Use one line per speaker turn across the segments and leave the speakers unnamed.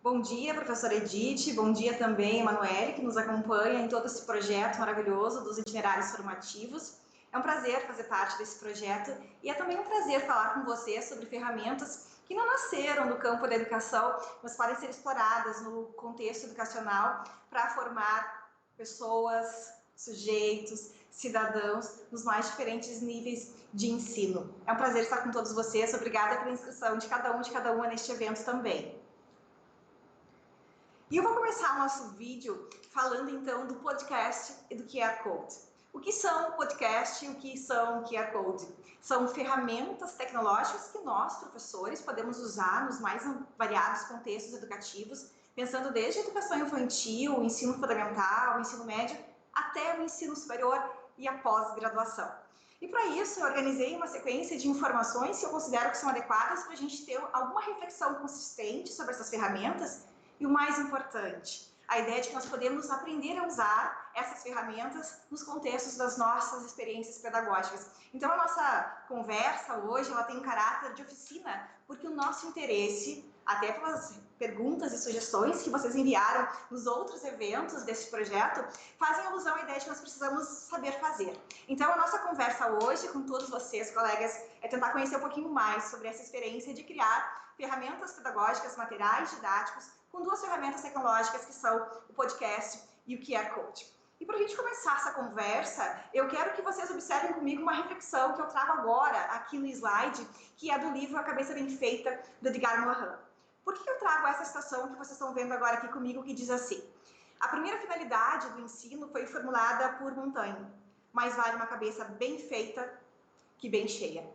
Bom dia, professora Edith, bom dia também, Emanuele, que nos acompanha em todo esse projeto maravilhoso dos itinerários formativos. É um prazer fazer parte desse projeto e é também um prazer falar com você sobre ferramentas que não nasceram no campo da educação, mas podem ser exploradas no contexto educacional para formar pessoas, sujeitos, cidadãos nos mais diferentes níveis de ensino. É um prazer estar com todos vocês, obrigada pela inscrição de cada uma neste evento também. E eu vou começar o nosso vídeo falando então do podcast e do QR Code. O que são podcast e o que são QR Code? São ferramentas tecnológicas que nós, professores, podemos usar nos mais variados contextos educativos, pensando desde a educação infantil, o ensino fundamental, o ensino médio, até o ensino superior e a pós-graduação. E para isso eu organizei uma sequência de informações que eu considero que são adequadas para a gente ter alguma reflexão consistente sobre essas ferramentas. E o mais importante, a ideia de que nós podemos aprender a usar essas ferramentas nos contextos das nossas experiências pedagógicas. Então, a nossa conversa hoje, ela tem um caráter de oficina, porque o nosso interesse, até pelas perguntas e sugestões que vocês enviaram nos outros eventos desse projeto, fazem alusão à ideia de que nós precisamos saber fazer. Então, a nossa conversa hoje com todos vocês, colegas, é tentar conhecer um pouquinho mais sobre essa experiência de criar ferramentas pedagógicas, materiais didáticos, com duas ferramentas tecnológicas que são o podcast e o QR Code. E para a gente começar essa conversa, eu quero que vocês observem comigo uma reflexão que eu trago agora aqui no slide, que é do livro A Cabeça Bem Feita, do Edgar Morin. Por que eu trago essa citação que vocês estão vendo agora aqui comigo, que diz assim: a primeira finalidade do ensino foi formulada por Montaigne: mais vale uma cabeça bem feita que bem cheia.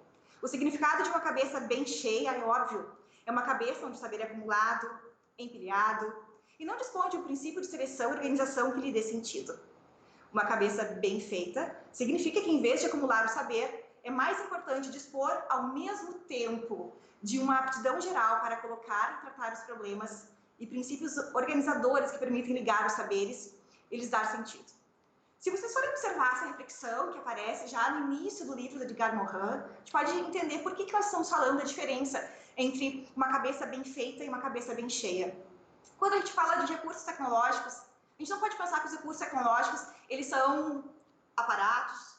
O significado de uma cabeça bem cheia é óbvio, é uma cabeça onde o saber é acumulado, empilhado, e não dispõe de um princípio de seleção e organização que lhe dê sentido. Uma cabeça bem feita significa que, em vez de acumular o saber, é mais importante dispor, ao mesmo tempo, de uma aptidão geral para colocar e tratar os problemas e princípios organizadores que permitem ligar os saberes e lhes dar sentido. Se vocês forem observar essa reflexão que aparece já no início do livro do Edgar Morin, a gente pode entender por que nós estamos falando da diferença entre uma cabeça bem feita e uma cabeça bem cheia. Quando a gente fala de recursos tecnológicos, a gente não pode pensar que os recursos tecnológicos, eles são aparatos,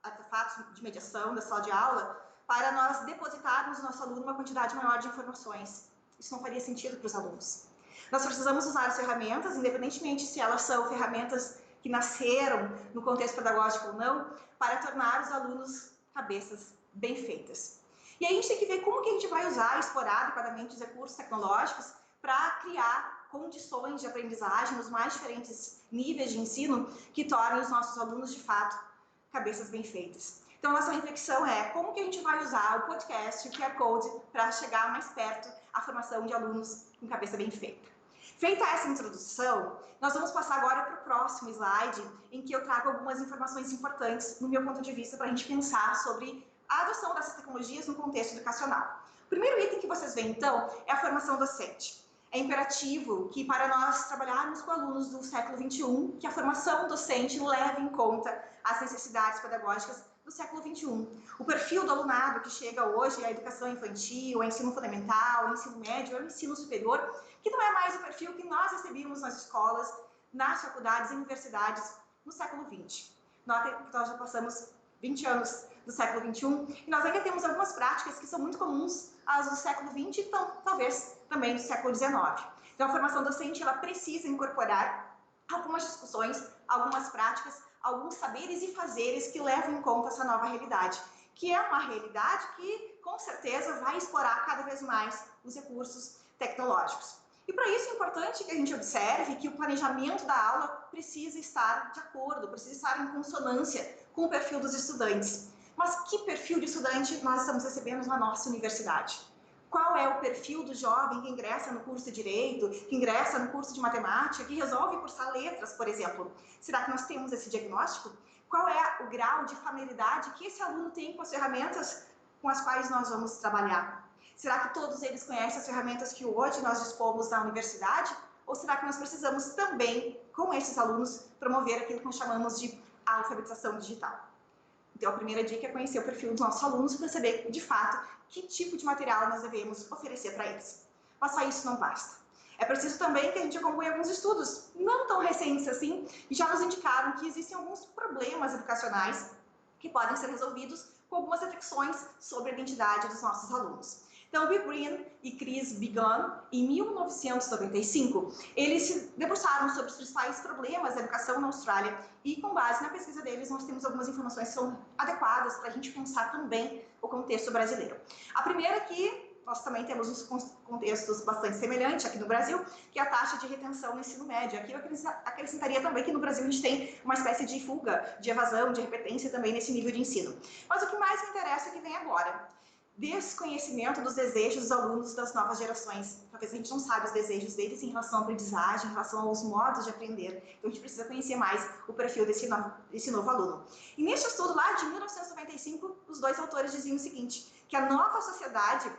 artefatos de mediação da sala de aula, para nós depositarmos no nosso aluno uma quantidade maior de informações. Isso não faria sentido para os alunos. Nós precisamos usar as ferramentas, independentemente se elas são ferramentas que nasceram no contexto pedagógico ou não, para tornar os alunos cabeças bem feitas. E aí a gente tem que ver como que a gente vai usar e explorar adequadamente os recursos tecnológicos para criar condições de aprendizagem nos mais diferentes níveis de ensino que tornem os nossos alunos, de fato, cabeças bem feitas. Então, nossa reflexão é como que a gente vai usar o podcast e o QR Code para chegar mais perto à formação de alunos com cabeça bem feita. Feita essa introdução, nós vamos passar agora para o próximo slide, em que eu trago algumas informações importantes, no meu ponto de vista, para a gente pensar sobre a adoção dessas tecnologias no contexto educacional. O primeiro item que vocês veem, então, é a formação docente. É imperativo que, para nós trabalharmos com alunos do século XXI, que a formação docente leve em conta as necessidades pedagógicas do século XXI. O perfil do alunado que chega hoje à educação infantil, ao ensino fundamental, ao ensino médio, ao ensino superior, que não é mais o perfil que nós recebíamos nas escolas, nas faculdades e universidades no século XX. Notem que nós já passamos 20 anos do século XXI, e nós ainda temos algumas práticas que são muito comuns às do século XX e talvez também do século XIX. Então, a formação docente, ela precisa incorporar algumas discussões, algumas práticas, alguns saberes e fazeres que levam em conta essa nova realidade, que é uma realidade que, com certeza, vai explorar cada vez mais os recursos tecnológicos. E para isso é importante que a gente observe que o planejamento da aula precisa estar de acordo, precisa estar em consonância com o perfil dos estudantes. Mas que perfil de estudante nós estamos recebendo na nossa universidade? Qual é o perfil do jovem que ingressa no curso de Direito, que ingressa no curso de Matemática, que resolve cursar letras, por exemplo? Será que nós temos esse diagnóstico? Qual é o grau de familiaridade que esse aluno tem com as ferramentas com as quais nós vamos trabalhar? Será que todos eles conhecem as ferramentas que hoje nós dispomos na universidade? Ou será que nós precisamos também, com esses alunos, promover aquilo que nós chamamos de alfabetização digital? Então, a primeira dica é conhecer o perfil dos nossos alunos para saber, de fato, que tipo de material nós devemos oferecer para eles. Mas só isso não basta. É preciso também que a gente acompanhe alguns estudos, não tão recentes assim, e já nos indicaram que existem alguns problemas educacionais que podem ser resolvidos com algumas reflexões sobre a identidade dos nossos alunos. Então, Bill Green e Chris Begun, em 1995, eles se debruçaram sobre os principais problemas da educação na Austrália e, com base na pesquisa deles, nós temos algumas informações que são adequadas para a gente pensar também o contexto brasileiro. A primeira é que nós também temos uns contextos bastante semelhantes aqui no Brasil, que é a taxa de retenção no ensino médio. Aqui eu acrescentaria também que no Brasil a gente tem uma espécie de fuga, de evasão, de repetência também nesse nível de ensino. Mas o que mais me interessa é que vem agora. Desconhecimento dos desejos dos alunos das novas gerações. Talvez a gente não saiba os desejos deles em relação à aprendizagem, em relação aos modos de aprender. Então a gente precisa conhecer mais o perfil desse novo aluno. E neste estudo lá de 1995, os dois autores diziam o seguinte, que a nova sociedade,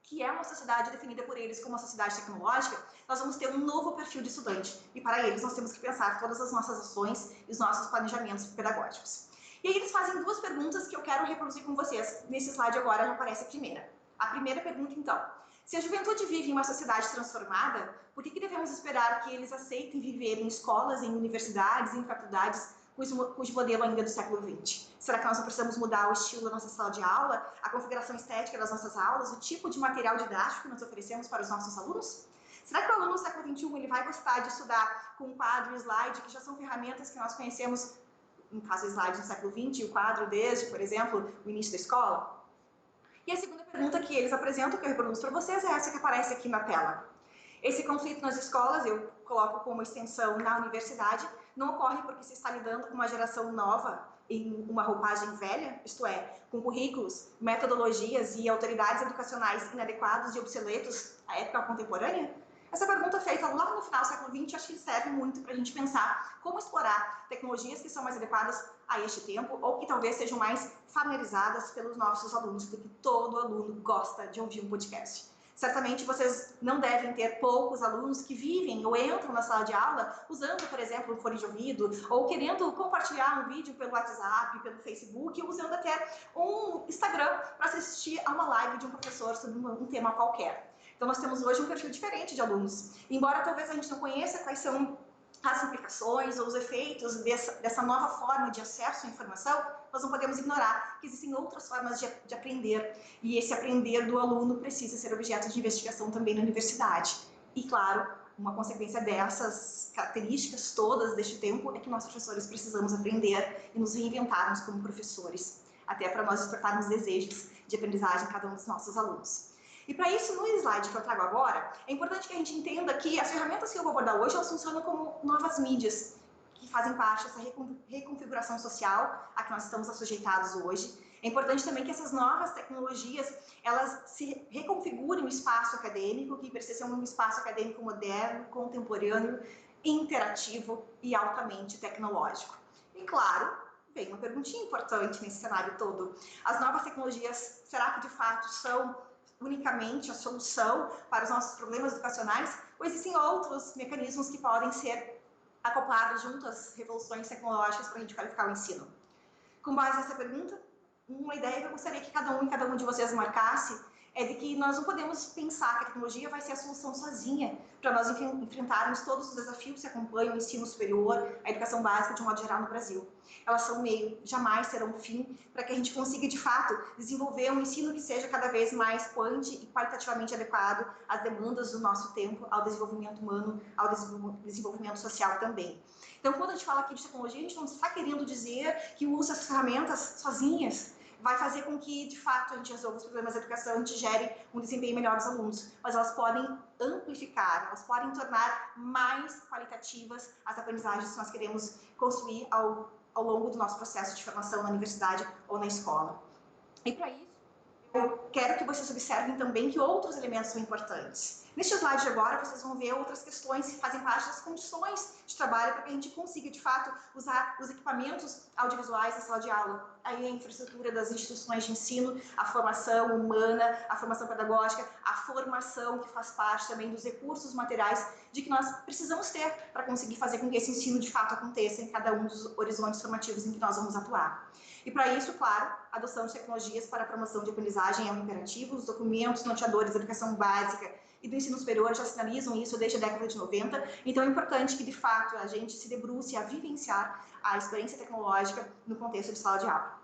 que é uma sociedade definida por eles como uma sociedade tecnológica, nós vamos ter um novo perfil de estudante. E para eles nós temos que pensar todas as nossas ações e os nossos planejamentos pedagógicos. E aí eles fazem duas perguntas que eu quero reproduzir com vocês. Nesse slide agora já aparece a primeira. A primeira pergunta, então. Se a juventude vive em uma sociedade transformada, por que devemos esperar que eles aceitem viver em escolas, em universidades, em faculdades, cujo modelo ainda é do século XX? Será que nós não precisamos mudar o estilo da nossa sala de aula, a configuração estética das nossas aulas, o tipo de material didático que nós oferecemos para os nossos alunos? Será que o aluno do século XXI ele vai gostar de estudar com quadro e slide, que já são ferramentas que nós conhecemos, no caso, o slide do século XX, o quadro desde, por exemplo, o início da escola? E a segunda pergunta que eles apresentam, que eu reproduzo para vocês, é essa que aparece aqui na tela. Esse conflito nas escolas, eu coloco como extensão na universidade, não ocorre porque se está lidando com uma geração nova em uma roupagem velha, isto é, com currículos, metodologias e autoridades educacionais inadequados e obsoletos à época contemporânea? Essa pergunta feita lá no final do século XX, acho que serve muito para a gente pensar como explorar tecnologias que são mais adequadas a este tempo ou que talvez sejam mais familiarizadas pelos nossos alunos, porque todo aluno gosta de ouvir um podcast. Certamente vocês não devem ter poucos alunos que vivem ou entram na sala de aula usando, por exemplo, um fone de ouvido ou querendo compartilhar um vídeo pelo WhatsApp, pelo Facebook, ou usando até um Instagram para assistir a uma live de um professor sobre um tema qualquer. Então, nós temos hoje um perfil diferente de alunos. Embora talvez a gente não conheça quais são as implicações ou os efeitos dessa nova forma de acesso à informação, nós não podemos ignorar que existem outras formas de aprender. E esse aprender do aluno precisa ser objeto de investigação também na universidade. E, claro, uma consequência dessas características todas deste tempo é que nós, professores, precisamos aprender e nos reinventarmos como professores, até para nós despertarmos desejos de aprendizagem em cada um dos nossos alunos. E para isso, no slide que eu trago agora, é importante que a gente entenda que as ferramentas que eu vou abordar hoje, elas funcionam como novas mídias, que fazem parte dessa reconfiguração social a que nós estamos assujeitados hoje. É importante também que essas novas tecnologias, elas se reconfigurem o espaço acadêmico, que precisa ser um espaço acadêmico moderno, contemporâneo, interativo e altamente tecnológico. E claro, vem uma perguntinha importante nesse cenário todo. As novas tecnologias, será que de fato são unicamente a solução para os nossos problemas educacionais, ou existem outros mecanismos que podem ser acoplados junto às revoluções tecnológicas para a gente qualificar o ensino? Com base nessa pergunta, uma ideia que eu gostaria que cada um de vocês marcasse é de que nós não podemos pensar que a tecnologia vai ser a solução sozinha para nós enfrentarmos todos os desafios que acompanham o ensino superior, a educação básica de um modo geral no Brasil. Elas são meio, jamais serão fim, para que a gente consiga, de fato, desenvolver um ensino que seja cada vez mais quanti e qualitativamente adequado às demandas do nosso tempo, ao desenvolvimento humano, ao desenvolvimento social também. Então, quando a gente fala aqui de tecnologia, a gente não está querendo dizer que o uso dessas ferramentas sozinhas vai fazer com que, de fato, a gente resolva os problemas da educação, a gente gere um desempenho melhor dos alunos, mas elas podem amplificar, elas podem tornar mais qualitativas as aprendizagens que nós queremos construir ao longo do nosso processo de formação na universidade ou na escola. E para isso, eu quero que vocês observem também que outros elementos são importantes. Neste slide de agora, vocês vão ver outras questões que fazem parte das condições de trabalho para que a gente consiga, de fato, usar os equipamentos audiovisuais da sala de aula, aí a infraestrutura das instituições de ensino, a formação humana, a formação pedagógica, a formação que faz parte também dos recursos materiais de que nós precisamos ter para conseguir fazer com que esse ensino, de fato, aconteça em cada um dos horizontes formativos em que nós vamos atuar. E para isso, claro, a adoção de tecnologias para a promoção de aprendizagem é um imperativo. Os documentos norteadores da educação básica e do ensino superior já sinalizam isso desde a década de 90. Então é importante que, de fato, a gente se debruce a vivenciar a experiência tecnológica no contexto de sala de aula.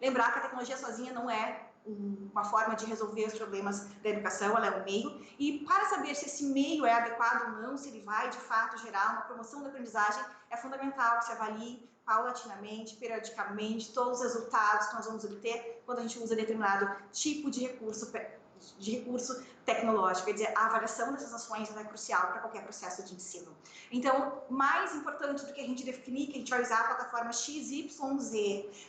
Lembrar que a tecnologia sozinha não é uma forma de resolver os problemas da educação, ela é um meio, e para saber se esse meio é adequado ou não, se ele vai, de fato, gerar uma promoção da aprendizagem, é fundamental que se avalie paulatinamente, periodicamente, todos os resultados que nós vamos obter quando a gente usa determinado tipo de recurso tecnológico, quer dizer, a avaliação dessas ações é crucial para qualquer processo de ensino. Então, mais importante do que a gente definir que a gente vai usar a plataforma XYZ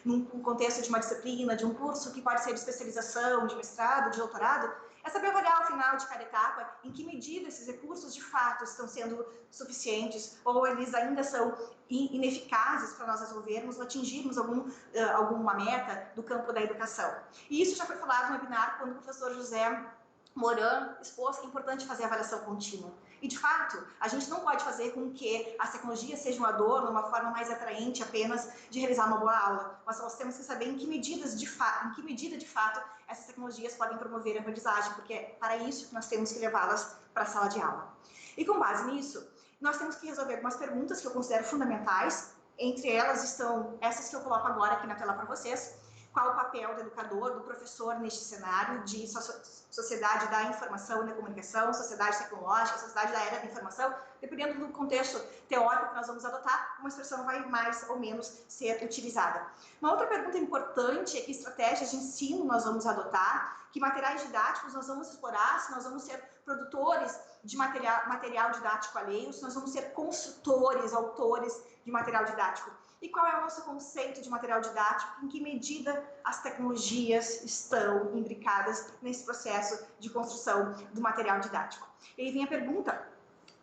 num contexto de uma disciplina, de um curso que pode ser de especialização, de mestrado, de doutorado, é saber avaliar ao final de cada etapa em que medida esses recursos de fato estão sendo suficientes ou eles ainda são ineficazes para nós resolvermos ou atingirmos alguma meta do campo da educação. E isso já foi falado no webinar quando o professor José Moran expôs que é importante fazer avaliação contínua. E, de fato, a gente não pode fazer com que as tecnologias sejam um adorno, uma forma mais atraente apenas de realizar uma boa aula. Mas nós temos que saber em que medida, de fato, essas tecnologias podem promover a aprendizagem, porque é para isso que nós temos que levá-las para a sala de aula. E, com base nisso, nós temos que resolver algumas perguntas que eu considero fundamentais. Entre elas estão essas que eu coloco agora aqui na tela para vocês. Qual o papel do educador, do professor neste cenário de sociedade da informação e da comunicação, sociedade tecnológica, sociedade da era da informação? Dependendo do contexto teórico que nós vamos adotar, uma expressão vai mais ou menos ser utilizada. Uma outra pergunta importante é que estratégias de ensino nós vamos adotar, que materiais didáticos nós vamos explorar, se nós vamos ser produtores de material didático alheio, se nós vamos ser construtores, autores de material didático. E qual é o nosso conceito de material didático? Em que medida as tecnologias estão imbricadas nesse processo de construção do material didático? E aí vem a pergunta,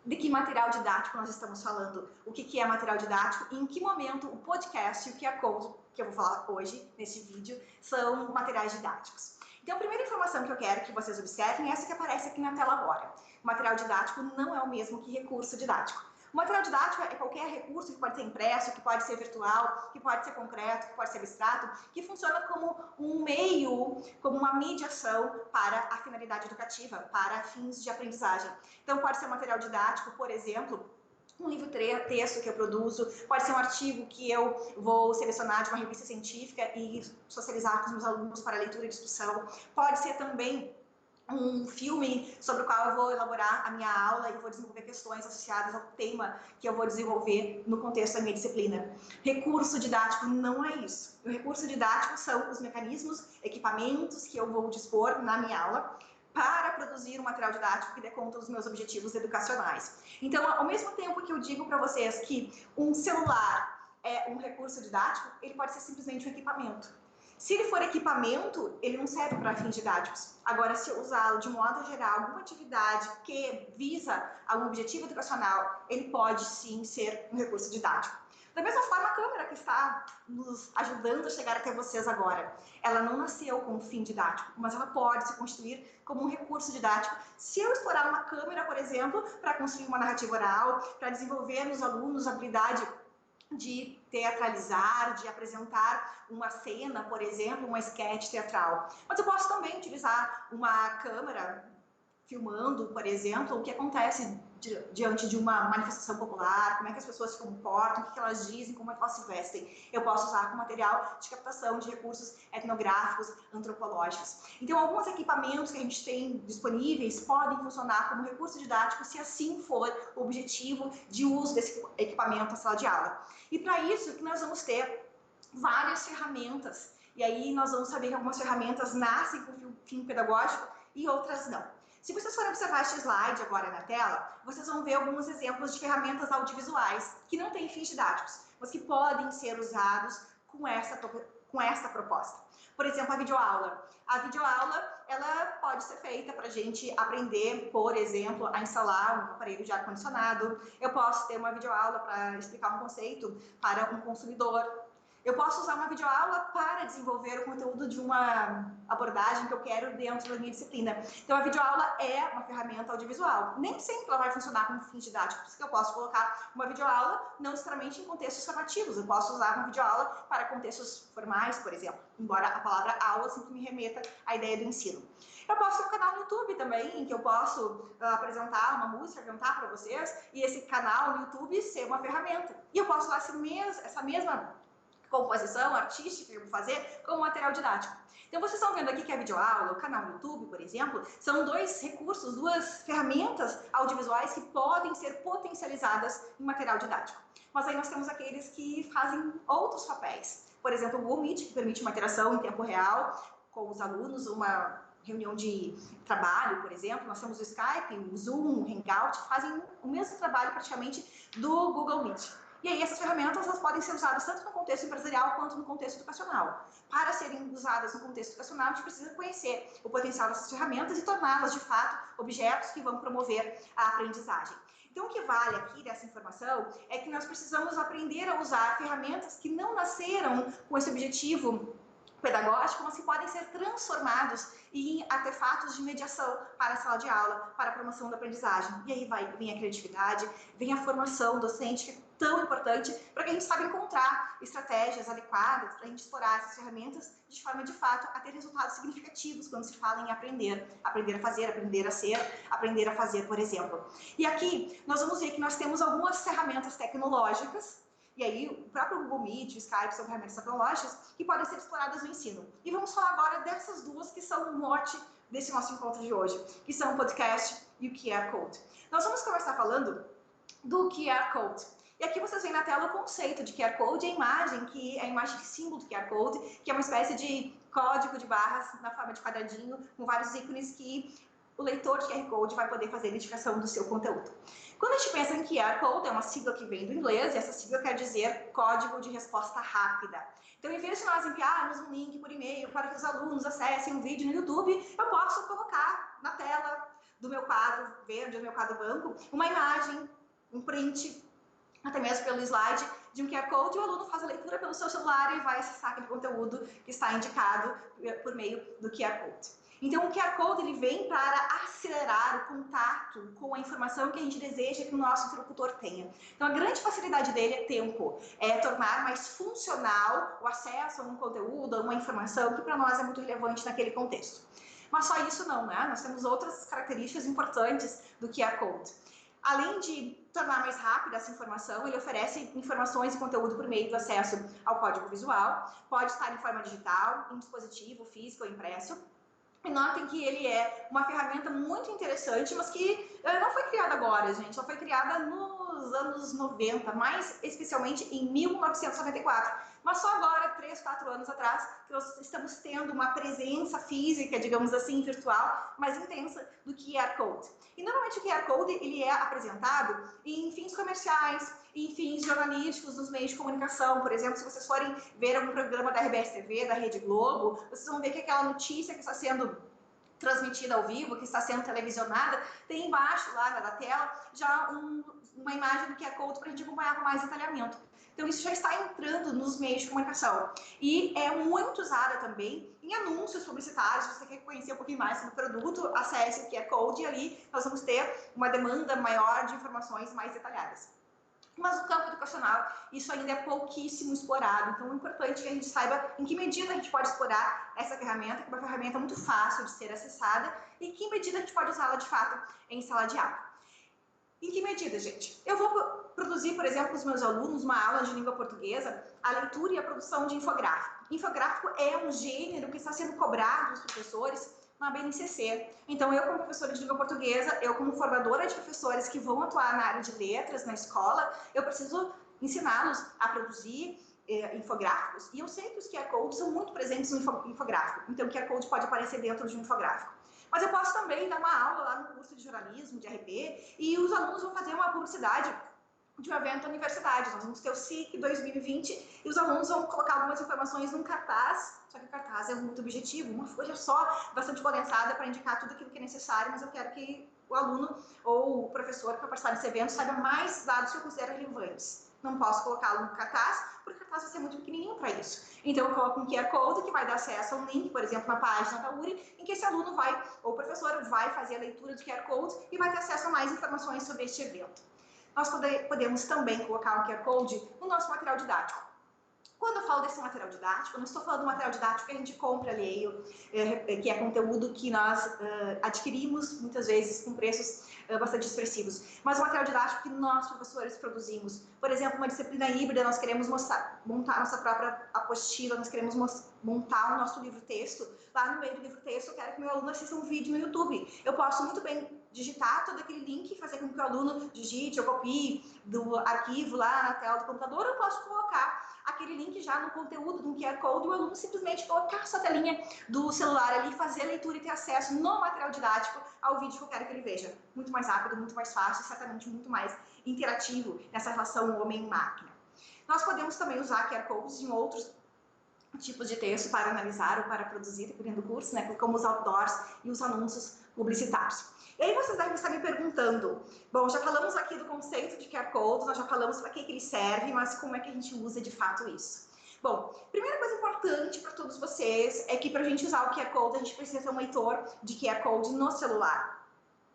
de que material didático nós estamos falando? O que é material didático? E em que momento o podcast e o QR Code, que eu vou falar hoje, nesse vídeo, são materiais didáticos? Então, a primeira informação que eu quero que vocês observem é essa que aparece aqui na tela agora. O material didático não é o mesmo que recurso didático. O material didático é qualquer recurso que pode ser impresso, que pode ser virtual, que pode ser concreto, que pode ser abstrato, que funciona como um meio, como uma mediação para a finalidade educativa, para fins de aprendizagem. Então, pode ser um material didático, por exemplo, um livro texto que eu produzo, pode ser um artigo que eu vou selecionar de uma revista científica e socializar com os meus alunos para leitura e discussão. Pode ser também um filme sobre o qual eu vou elaborar a minha aula e vou desenvolver questões associadas ao tema que eu vou desenvolver no contexto da minha disciplina. Recurso didático não é isso. O recurso didático são os mecanismos, equipamentos que eu vou dispor na minha aula para produzir um material didático que dê conta dos meus objetivos educacionais. Então, ao mesmo tempo que eu digo para vocês que um celular é um recurso didático, ele pode ser simplesmente um equipamento. Se ele for equipamento, ele não serve para fins didáticos. Agora, se eu usá-lo de modo geral, alguma atividade que visa algum objetivo educacional, ele pode sim ser um recurso didático. Da mesma forma, a câmera que está nos ajudando a chegar até vocês agora, ela não nasceu com um fim didático, mas ela pode se constituir como um recurso didático. Se eu explorar uma câmera, por exemplo, para construir uma narrativa oral, para desenvolver nos alunos a habilidade de teatralizar, de apresentar uma cena, por exemplo, uma sketch teatral. Mas eu posso também utilizar uma câmera filmando, por exemplo, o que acontece diante de uma manifestação popular, como é que as pessoas se comportam, o que elas dizem, como é que elas se vestem. Eu posso usar como material de captação de recursos etnográficos, antropológicos. Então, alguns equipamentos que a gente tem disponíveis podem funcionar como recurso didático, se assim for o objetivo de uso desse equipamento na sala de aula. E para isso, que nós vamos ter várias ferramentas. E aí, nós vamos saber que algumas ferramentas nascem com fim pedagógico e outras não. Se vocês forem observar este slide agora na tela, vocês vão ver alguns exemplos de ferramentas audiovisuais que não têm fins didáticos, mas que podem ser usados com essa proposta. Por exemplo, a videoaula. A videoaula, ela pode ser feita para a gente aprender, por exemplo, a instalar um aparelho de ar-condicionado. Eu posso ter uma videoaula para explicar um conceito para um consumidor. Eu posso usar uma videoaula para desenvolver o conteúdo de uma abordagem que eu quero dentro da minha disciplina. Então, a videoaula é uma ferramenta audiovisual. Nem sempre ela vai funcionar como fins didáticos, porque eu posso colocar uma videoaula não necessariamente em contextos formativos. Eu posso usar uma videoaula para contextos formais, por exemplo, embora a palavra aula sempre me remeta à ideia do ensino. Eu posso ter um canal no YouTube também, em que eu posso apresentar uma música, cantar para vocês, e esse canal no YouTube ser uma ferramenta. E eu posso usar essa mesma composição artística que eu vou fazer como material didático. Então, vocês estão vendo aqui que a videoaula, o canal no YouTube, por exemplo, são dois recursos, duas ferramentas audiovisuais que podem ser potencializadas em material didático. Mas aí nós temos aqueles que fazem outros papéis. Por exemplo, o Google Meet, que permite uma interação em tempo real com os alunos, uma reunião de trabalho, por exemplo. Nós temos o Skype, o Zoom, o Hangout, fazem o mesmo trabalho praticamente do Google Meet. E aí essas ferramentas elas podem ser usadas tanto no contexto empresarial quanto no contexto educacional. Para serem usadas no contexto educacional, a gente precisa conhecer o potencial dessas ferramentas e torná-las, de fato, objetos que vão promover a aprendizagem. Então, o que vale aqui dessa informação é que nós precisamos aprender a usar ferramentas que não nasceram com esse objetivo pedagógico, mas que podem ser transformados em artefatos de mediação para a sala de aula, para a promoção da aprendizagem. E aí vem a criatividade, vem a formação docente, que é tão importante para que a gente saiba encontrar estratégias adequadas para a gente explorar essas ferramentas de forma, de fato, a ter resultados significativos quando se fala em aprender a fazer, aprender a ser, aprender a fazer, por exemplo. E aqui nós vamos ver que nós temos algumas ferramentas tecnológicas. E aí, o próprio Google Meet, o Skype são ferramentas tecnológicas que podem ser exploradas no ensino. E vamos falar agora dessas duas que são o mote desse nosso encontro de hoje, que são o podcast e o QR Code. Nós vamos começar falando do QR Code. E aqui vocês veem na tela o conceito de QR Code, a imagem, que é a imagem de símbolo do QR Code, que é uma espécie de código de barras na forma de quadradinho, com vários ícones que o leitor de QR Code vai poder fazer a identificação do seu conteúdo. Quando a gente pensa em QR Code, é uma sigla que vem do inglês, e essa sigla quer dizer Código de Resposta Rápida. Então, em vez de nós enviarmos um link por e-mail para que os alunos acessem um vídeo no YouTube, eu posso colocar na tela do meu quadro verde, do meu quadro branco, uma imagem, um print, até mesmo pelo slide de um QR Code, e o aluno faz a leitura pelo seu celular e vai acessar aquele conteúdo que está indicado por meio do QR Code. Então, o QR Code ele vem para acelerar o contato com a informação que a gente deseja que o nosso interlocutor tenha. Então, a grande facilidade dele é tempo, é tornar mais funcional o acesso a um conteúdo, a uma informação que para nós é muito relevante naquele contexto. Mas só isso não, né? Nós temos outras características importantes do QR Code. Além de tornar mais rápida essa informação, ele oferece informações e conteúdo por meio do acesso ao código visual, pode estar em forma digital, em dispositivo físico ou impresso. E notem que ele é uma ferramenta muito interessante, mas que não foi criada agora, gente. Só foi criada nos anos 90, mais especialmente em 1994. Mas só agora, 3, 4 anos atrás, que nós estamos tendo uma presença física, digamos assim, virtual, mais intensa do QR Code. E normalmente o QR Code ele é apresentado em fins comerciais, em fins jornalísticos, nos meios de comunicação. Por exemplo, se vocês forem ver algum programa da RBS TV, da Rede Globo, vocês vão ver que aquela notícia que está sendo transmitida ao vivo, que está sendo televisionada, tem embaixo lá na tela já uma imagem do QR Code para a gente acompanhar com mais detalhamento. Então, isso já está entrando nos meios de comunicação. E é muito usada também em anúncios publicitários. Se você quer conhecer um pouquinho mais sobre o produto, acesse o QR Code e ali nós vamos ter uma demanda maior de informações mais detalhadas. Mas no campo educacional, isso ainda é pouquíssimo explorado. Então, é importante que a gente saiba em que medida a gente pode explorar essa ferramenta, que é uma ferramenta muito fácil de ser acessada, e em que medida a gente pode usá-la, de fato, em sala de aula. Em que medida, gente? Eu vou produzir, por exemplo, com os meus alunos, uma aula de língua portuguesa, a leitura e a produção de infográfico. Infográfico é um gênero que está sendo cobrado dos professores na BNCC. Então, eu como professora de língua portuguesa, eu como formadora de professores que vão atuar na área de letras, na escola, eu preciso ensiná-los a produzir infográficos. E eu sei que os QR Codes são muito presentes no infográfico. Então, o QR Code pode aparecer dentro de um infográfico. Mas eu posso também dar uma aula lá no curso de jornalismo, de RP, e os alunos vão fazer uma publicidade de um evento da universidade. Nós vamos ter o SIC 2020 e os alunos vão colocar algumas informações num cartaz, só que o cartaz é muito objetivo, uma folha só, bastante condensada para indicar tudo aquilo que é necessário, mas eu quero que o aluno ou o professor que vai participar desse evento saiba mais dados que eu considero relevantes. não posso colocá-lo no cartaz, porque o cartaz vai ser muito pequenininho para isso. Então, eu coloco um QR Code que vai dar acesso a um link, por exemplo, na página da URI, em que esse aluno vai, ou o professor, vai fazer a leitura do QR Code e vai ter acesso a mais informações sobre este evento. Nós podemos também colocar o QR Code no nosso material didático. Quando eu falo desse material didático, eu não estou falando do material didático que a gente compra alheio, que é conteúdo que nós adquirimos, muitas vezes, com preços bastante expressivos, mas o material didático que nós, professores, produzimos. Por exemplo, uma disciplina híbrida, nós queremos montar nossa própria apostila, nós queremos montar o nosso livro-texto. Lá no meio do livro-texto, eu quero que meu aluno assista um vídeo no YouTube. Eu posso muito bem digitar todo aquele link, fazer com que o aluno digite ou copie do arquivo lá na tela do computador, eu posso colocar aquele link já no conteúdo do QR Code e o aluno simplesmente colocar sua telinha do celular ali, fazer a leitura e ter acesso no material didático ao vídeo que eu quero que ele veja. Muito mais rápido, muito mais fácil e certamente muito mais interativo nessa relação homem-máquina. Nós podemos também usar QR Codes em outros tipos de texto para analisar ou para produzir, dependendo do curso, né, como os outdoors e os anúncios publicitários. E aí vocês devem estar me perguntando, bom, já falamos aqui do conceito de QR Code, nós já falamos para que ele serve, mas como é que a gente usa de fato isso? Bom, primeira coisa importante para todos vocês é que para a gente usar o QR Code, a gente precisa ter um leitor de QR Code no celular.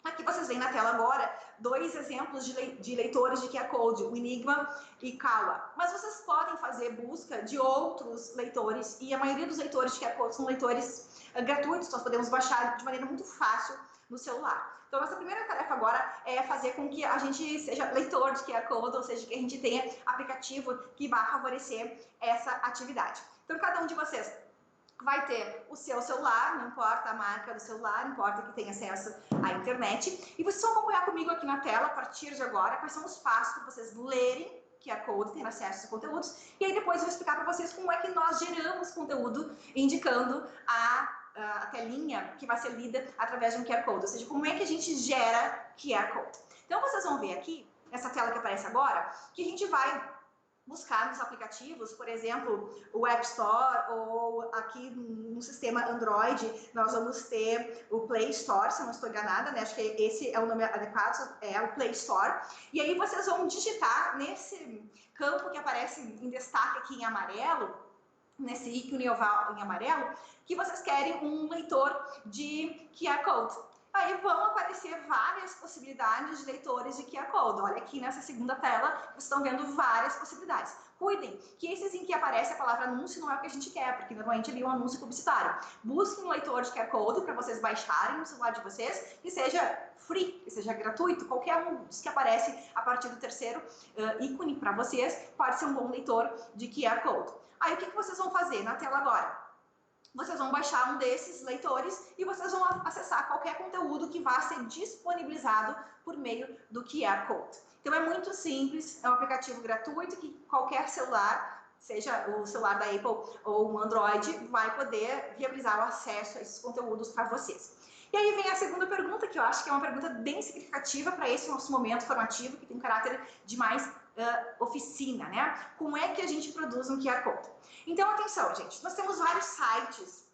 Aqui vocês veem na tela agora dois exemplos de leitores de QR Code, o Enigma e Kawa. Mas vocês podem fazer busca de outros leitores e a maioria dos leitores de QR Code são leitores gratuitos, nós podemos baixar de maneira muito fácil no celular. Então, nossa primeira tarefa agora é fazer com que a gente seja leitor de QR Code, ou seja, que a gente tenha aplicativo que vá favorecer essa atividade. Então, cada um de vocês vai ter o seu celular, não importa a marca do celular, importa que tenha acesso à internet. E vocês vão acompanhar comigo aqui na tela, a partir de agora, quais são os passos para vocês lerem QR Code, ter acesso aos conteúdos. E aí depois eu vou explicar para vocês como é que nós geramos conteúdo, indicando a telinha que vai ser lida através de um QR Code. Ou seja, como é que a gente gera QR Code. Então vocês vão ver aqui, nessa tela que aparece agora, que a gente vai buscar nos aplicativos, por exemplo, o App Store, ou aqui no sistema Android, nós vamos ter o Play Store, se eu não estou enganada, né? Acho que esse é o nome adequado, é o Play Store. E aí vocês vão digitar nesse campo que aparece em destaque aqui em amarelo, nesse ícone oval em amarelo, que vocês querem um leitor de QR Code. Aí vão aparecer várias possibilidades de leitores de QR Code. Olha aqui nessa segunda tela, vocês estão vendo várias possibilidades. Cuidem que esses em que aparece a palavra anúncio não é o que a gente quer, porque normalmente ali é um anúncio publicitário. Busquem um leitor de QR Code para vocês baixarem no celular de vocês, que seja free, que seja gratuito, qualquer um dos que aparece a partir do terceiro ícone para vocês, pode ser um bom leitor de QR Code. Aí o que vocês vão fazer na tela agora? Vocês vão baixar um desses leitores e vocês vão acessar qualquer conteúdo que vá ser disponibilizado por meio do QR Code. Então é muito simples, é um aplicativo gratuito que qualquer celular, seja o celular da Apple ou o Android, vai poder viabilizar o acesso a esses conteúdos para vocês. E aí vem a segunda pergunta, que eu acho que é uma pergunta bem significativa para esse nosso momento formativo, que tem um caráter de mais oficina, né? Como é que a gente produz um QR Code? Então, atenção, gente, nós temos vários sites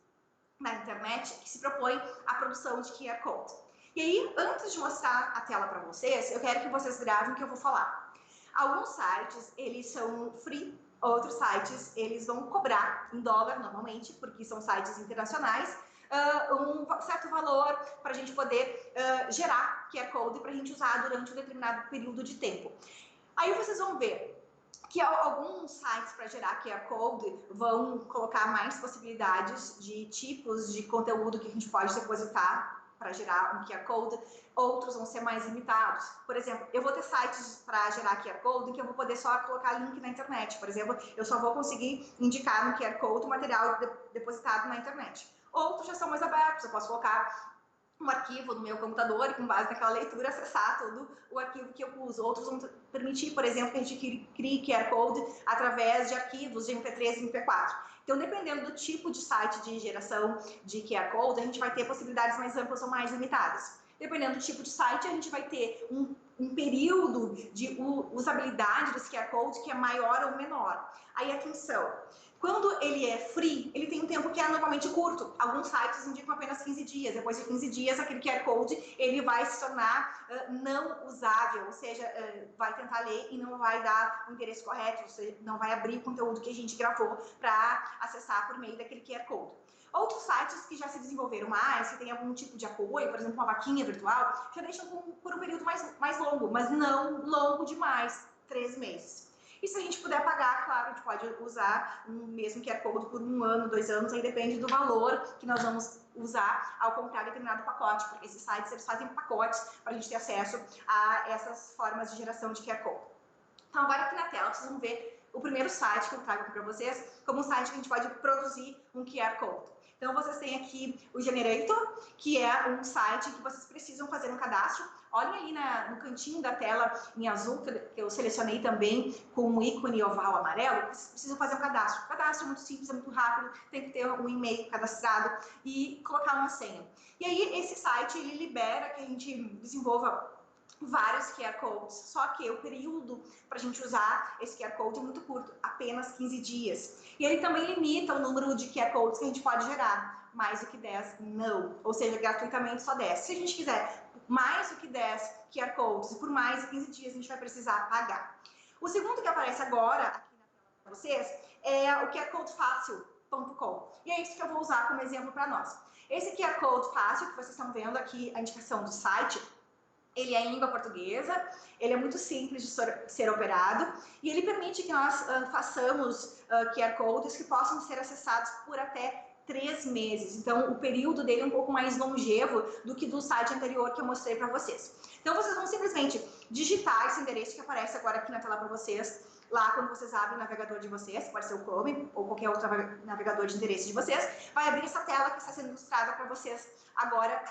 na internet que se propõem a produção de QR Code. E aí, antes de mostrar a tela para vocês, eu quero que vocês gravem o que eu vou falar. Alguns sites, eles são free, outros sites, eles vão cobrar em dólar, normalmente, porque são sites internacionais, um certo valor para a gente poder gerar QR Code para a gente usar durante um determinado período de tempo. Aí vocês vão ver que alguns sites para gerar QR Code vão colocar mais possibilidades de tipos de conteúdo que a gente pode depositar para gerar um QR Code, outros vão ser mais limitados. Por exemplo, eu vou ter sites para gerar QR Code em que eu vou poder só colocar link na internet. Por exemplo, eu só vou conseguir indicar no QR Code o material depositado na internet. Outros já são mais abertos, eu posso colocar um arquivo no meu computador e com base naquela leitura acessar todo o arquivo que eu uso. Outros vão permitir, por exemplo, que a gente crie QR Code através de arquivos de MP3 e MP4. Então, dependendo do tipo de site de geração de QR Code, a gente vai ter possibilidades mais amplas ou mais limitadas. Dependendo do tipo de site, a gente vai ter um período de usabilidade desse QR Code que é maior ou menor. Aí, atenção, Quando ele é free, ele tem um tempo que é normalmente curto. Alguns sites indicam apenas 15 dias. Depois de 15 dias, aquele QR Code ele vai se tornar não usável, ou seja, vai tentar ler e não vai dar o endereço correto, ou seja, não vai abrir o conteúdo que a gente gravou para acessar por meio daquele QR Code. Outros sites que já se desenvolveram mais, que tem algum tipo de apoio, por exemplo, uma vaquinha virtual, já deixam por um período mais longo, mas não longo demais, 3 meses. E se a gente puder pagar, claro, a gente pode usar o mesmo QR Code por 1 ano, 2 anos, aí depende do valor que nós vamos usar ao comprar determinado pacote, porque esses sites eles fazem pacotes para a gente ter acesso a essas formas de geração de QR Code. Então agora aqui na tela vocês vão ver o primeiro site que eu trago aqui para vocês, como um site que a gente pode produzir um QR Code. Então vocês têm aqui o Generator, que é um site que vocês precisam fazer um cadastro. Olhem ali no cantinho da tela em azul, que eu selecionei também com um ícone oval amarelo, vocês precisam fazer um cadastro. O cadastro é muito simples, é muito rápido, tem que ter um e-mail cadastrado e colocar uma senha. E aí esse site ele libera que a gente desenvolva vários QR Codes, só que o período para a gente usar esse QR Code é muito curto, apenas 15 dias. E ele também limita o número de QR Codes que a gente pode gerar, mais do que 10 não, ou seja, gratuitamente só 10. Se a gente quiser mais do que 10 QR Codes e por mais de 15 dias a gente vai precisar pagar. O segundo que aparece agora aqui na tela para vocês é o QR Code Fácil.com e é isso que eu vou usar como exemplo para nós. Esse QR Code Fácil que vocês estão vendo aqui, a indicação do site, ele é em língua portuguesa, ele é muito simples de ser operado e ele permite que nós façamos QR Codes que possam ser acessados por até 3 meses. Então, o período dele é um pouco mais longevo do que do site anterior que eu mostrei para vocês. Então, vocês vão simplesmente digitar esse endereço que aparece agora aqui na tela para vocês, lá quando vocês abrem o navegador de vocês, pode ser o Chrome ou qualquer outro navegador de endereço de vocês, vai abrir essa tela que está sendo ilustrada para vocês agora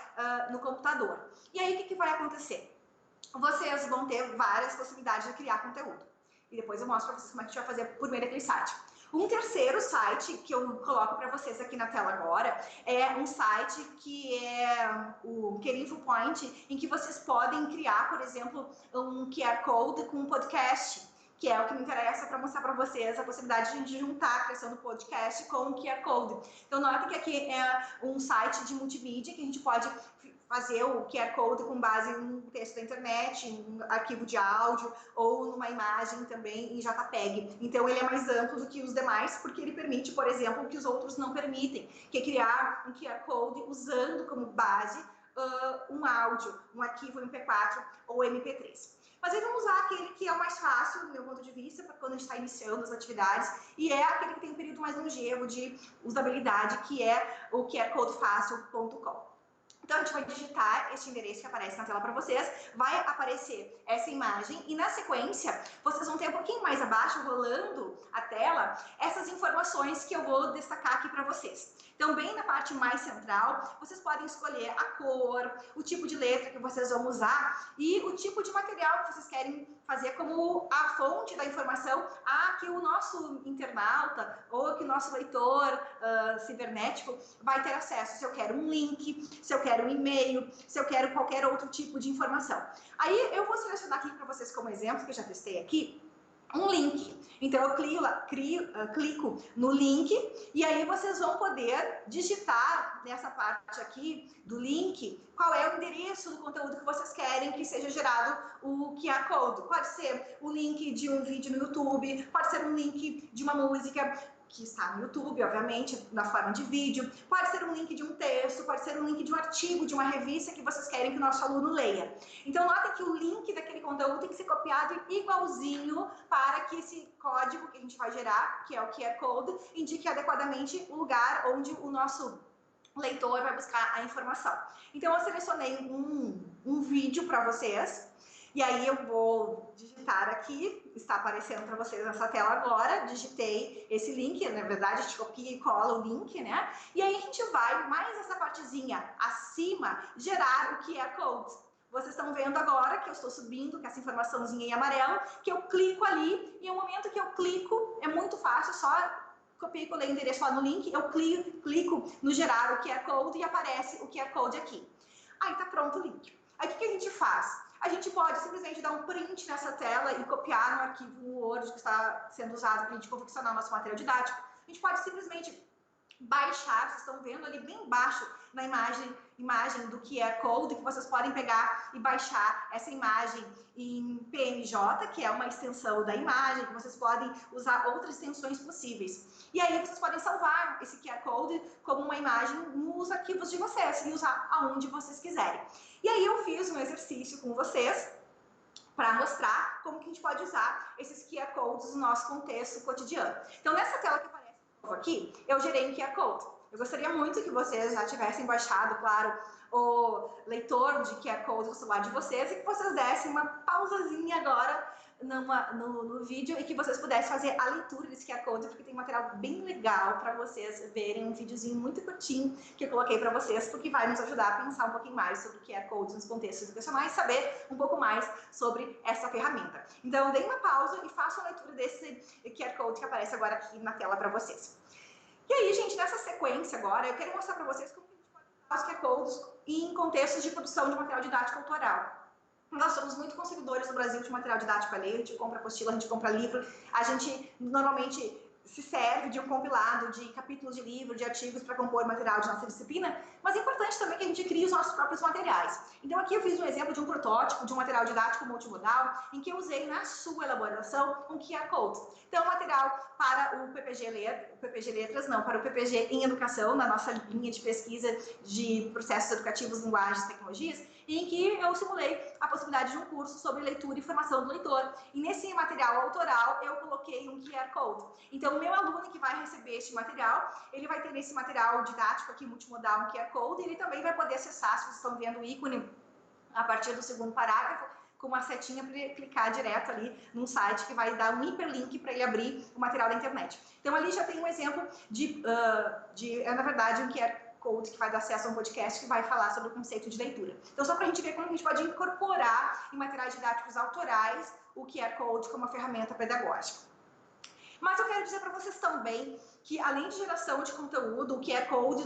no computador. E aí, o que vai acontecer? Vocês vão ter várias possibilidades de criar conteúdo. E depois eu mostro para vocês como é que a gente vai fazer por meio daquele site. Um terceiro site que eu coloco para vocês aqui na tela agora é um site que é o Querinfo Point, em que vocês podem criar, por exemplo, um QR Code com um podcast, que é o que me interessa para mostrar para vocês a possibilidade de a gente juntar a criação do podcast com o QR Code. Então, notem que aqui é um site de multimídia que a gente pode fazer o QR Code com base em um texto da internet, em um arquivo de áudio ou numa imagem também em JPEG. Então, ele é mais amplo do que os demais, porque ele permite, por exemplo, o que os outros não permitem, que é criar um QR Code usando como base um áudio, um arquivo MP4 ou MP3. Mas aí vamos usar aquele que é o mais fácil, do meu ponto de vista, para quando a gente está iniciando as atividades, e é aquele que tem um período mais longevo de usabilidade, que é o QRCodeFácil.com. Então, a gente vai digitar este endereço que aparece na tela para vocês, vai aparecer essa imagem e, na sequência, vocês vão ter um pouquinho mais abaixo, rolando a tela, essas informações que eu vou destacar aqui para vocês. Então, bem na parte mais central, vocês podem escolher a cor, o tipo de letra que vocês vão usar e o tipo de material que vocês querem fazer como a fonte da informação a que o nosso internauta ou que o nosso leitor cibernético vai ter acesso. Se eu quero um link, se eu quero um e-mail, se eu quero qualquer outro tipo de informação. Aí eu vou selecionar aqui para vocês como exemplo, que eu já testei aqui, um link. Então eu clico no link e aí vocês vão poder digitar nessa parte aqui do link qual é o endereço do conteúdo que vocês querem que seja gerado o QR Code. Pode ser o link de um vídeo no YouTube, pode ser um link de uma música que está no YouTube, obviamente, na forma de vídeo, pode ser um link de um texto, pode ser um link de um artigo, de uma revista que vocês querem que o nosso aluno leia. Então, notem que o link daquele conteúdo tem que ser copiado igualzinho para que esse código que a gente vai gerar, que é o QR Code, indique adequadamente o lugar onde o nosso leitor vai buscar a informação. Então, eu selecionei um vídeo para vocês. E aí eu vou digitar aqui, está aparecendo para vocês nessa tela agora, digitei esse link, na verdade a gente copia e cola o link, né? E aí a gente vai, mais essa partezinha acima, gerar o QR Code. Vocês estão vendo agora que eu estou subindo com essa informaçãozinha em amarelo, que eu clico ali, e no momento que eu clico, é muito fácil, só copiei e colei o endereço lá no link, eu clico no gerar o QR Code e aparece o QR Code aqui. Aí tá pronto o link. Aí o que a gente faz? A gente pode simplesmente dar um print nessa tela e copiar no arquivo Word que está sendo usado para a gente confeccionar o nosso material didático. a gente pode simplesmente baixar, vocês estão vendo ali bem embaixo na imagem do QR Code, que vocês podem pegar e baixar essa imagem em PNG, que é uma extensão da imagem, que vocês podem usar outras extensões possíveis. E aí vocês podem salvar esse QR Code como uma imagem nos arquivos de vocês e usar aonde vocês quiserem. E aí eu fiz um exercício com vocês para mostrar como que a gente pode usar esses QR Codes no nosso contexto cotidiano. Então, nessa tela que aparece aqui, eu gerei um QR Code. Eu gostaria muito que vocês já tivessem baixado, claro, o leitor de QR Code no celular de vocês e que vocês dessem uma pausazinha agora no vídeo e que vocês pudessem fazer a leitura desse QR Code, porque tem material bem legal para vocês verem, um videozinho muito curtinho que eu coloquei para vocês, porque vai nos ajudar a pensar um pouquinho mais sobre QR Codes nos contextos educacionais e saber um pouco mais sobre essa ferramenta. Então, deem uma pausa e façam a leitura desse QR Code que aparece agora aqui na tela para vocês. E aí, gente, nessa sequência agora, eu quero mostrar para vocês como a gente pode usar os QR Codes em contextos de produção de material didático autoral. Nós somos muito consumidores no Brasil de material didático a ler, a gente compra apostila, a gente compra livro, a gente normalmente se serve de um compilado de capítulos de livro, de artigos para compor material de nossa disciplina, mas é importante também que a gente crie os nossos próprios materiais. Então aqui eu fiz um exemplo de um protótipo de um material didático multimodal, em que eu usei na sua elaboração um QR Code. Então, material para o PPG Letras, não, para o PPG em Educação, na nossa linha de pesquisa de processos educativos, linguagens e tecnologias, em que eu simulei a possibilidade de um curso sobre leitura e formação do leitor. E nesse material autoral, eu coloquei um QR Code. Então, o meu aluno que vai receber este material, ele vai ter nesse material didático aqui, multimodal, um QR Code, e ele também vai poder acessar, se vocês estão vendo o ícone a partir do segundo parágrafo, com uma setinha para ele clicar direto ali num site que vai dar um hiperlink para ele abrir o material da internet. Então, ali já tem um exemplo na verdade, um QR Code que vai dar acesso a um podcast que vai falar sobre o conceito de leitura. Então, só para a gente ver como a gente pode incorporar em materiais didáticos autorais o QR Code como uma ferramenta pedagógica. Mas eu quero dizer para vocês também que, além de geração de conteúdo, o QR Code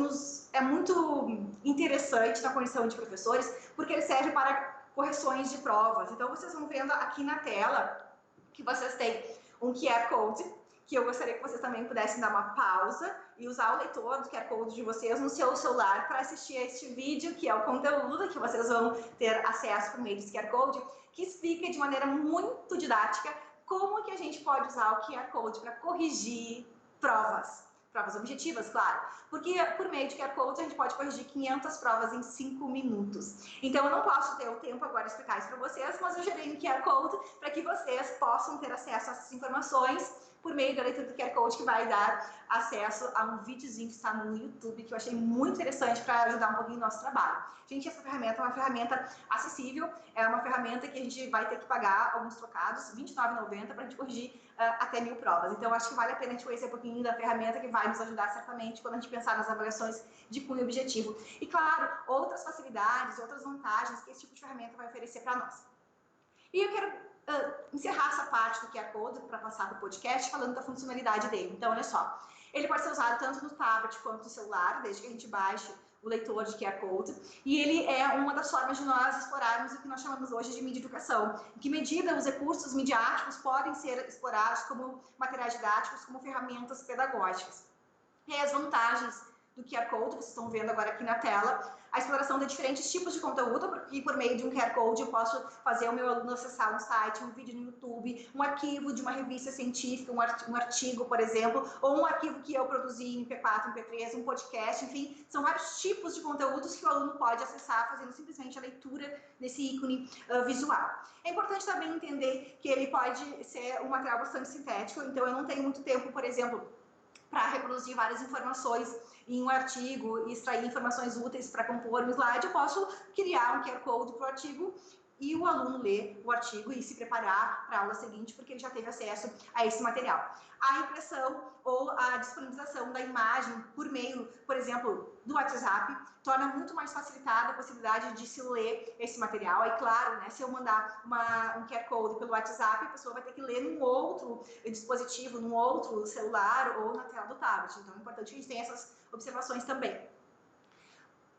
é muito interessante na condição de professores, porque ele serve para correções de provas. Então, vocês vão vendo aqui na tela que vocês têm um QR Code, que eu gostaria que vocês também pudessem dar uma pausa e usar o leitor do QR Code de vocês no seu celular para assistir a este vídeo, que é o conteúdo que vocês vão ter acesso por meio desse QR Code, que explica de maneira muito didática como que a gente pode usar o QR Code para corrigir provas objetivas, claro, porque por meio de QR Code a gente pode corrigir 500 provas em 5 minutos. Então eu não posso ter o tempo agora de explicar isso para vocês, mas eu gerei um QR Code para que vocês possam ter acesso a essas informações por meio da leitura do QR Code, que vai dar acesso a um videozinho que está no YouTube, que eu achei muito interessante para ajudar um pouquinho o nosso trabalho. Gente, essa ferramenta é uma ferramenta acessível, é uma ferramenta que a gente vai ter que pagar alguns trocados, R$ 29,90, para a gente corrigir até 1000 provas. Então, acho que vale a pena a gente conhecer um pouquinho da ferramenta, que vai nos ajudar certamente quando a gente pensar nas avaliações de cunho objetivo. E, claro, outras facilidades, outras vantagens que esse tipo de ferramenta vai oferecer para nós. E eu quero encerrar essa parte do QR Code para passar para o podcast falando da funcionalidade dele. Então, olha só, ele pode ser usado tanto no tablet quanto no celular, desde que a gente baixe o leitor de QR Code, e ele é uma das formas de nós explorarmos o que nós chamamos hoje de mídia educação. Em que medida os recursos midiáticos podem ser explorados como materiais didáticos, como ferramentas pedagógicas. E as vantagens do QR Code, vocês estão vendo agora aqui na tela, a exploração de diferentes tipos de conteúdo, porque por meio de um QR Code eu posso fazer o meu aluno acessar um site, um vídeo no YouTube, um arquivo de uma revista científica, um artigo, por exemplo, ou um arquivo que eu produzi em P4, em P3, um podcast, enfim, são vários tipos de conteúdos que o aluno pode acessar fazendo simplesmente a leitura desse ícone visual. É importante também entender que ele pode ser um material bastante sintético, então eu não tenho muito tempo, por exemplo, para reproduzir várias informações em um artigo e extrair informações úteis para compor um slide, eu posso criar um QR Code para o artigo e o aluno ler o artigo e se preparar para a aula seguinte, porque ele já teve acesso a esse material. A impressão ou a disponibilização da imagem por meio, por exemplo, do WhatsApp, torna muito mais facilitada a possibilidade de se ler esse material. Aí, claro, né, se eu mandar um QR Code pelo WhatsApp, a pessoa vai ter que ler num outro dispositivo, num outro celular ou na tela do tablet. Então, é importante que a gente tenha essas observações também.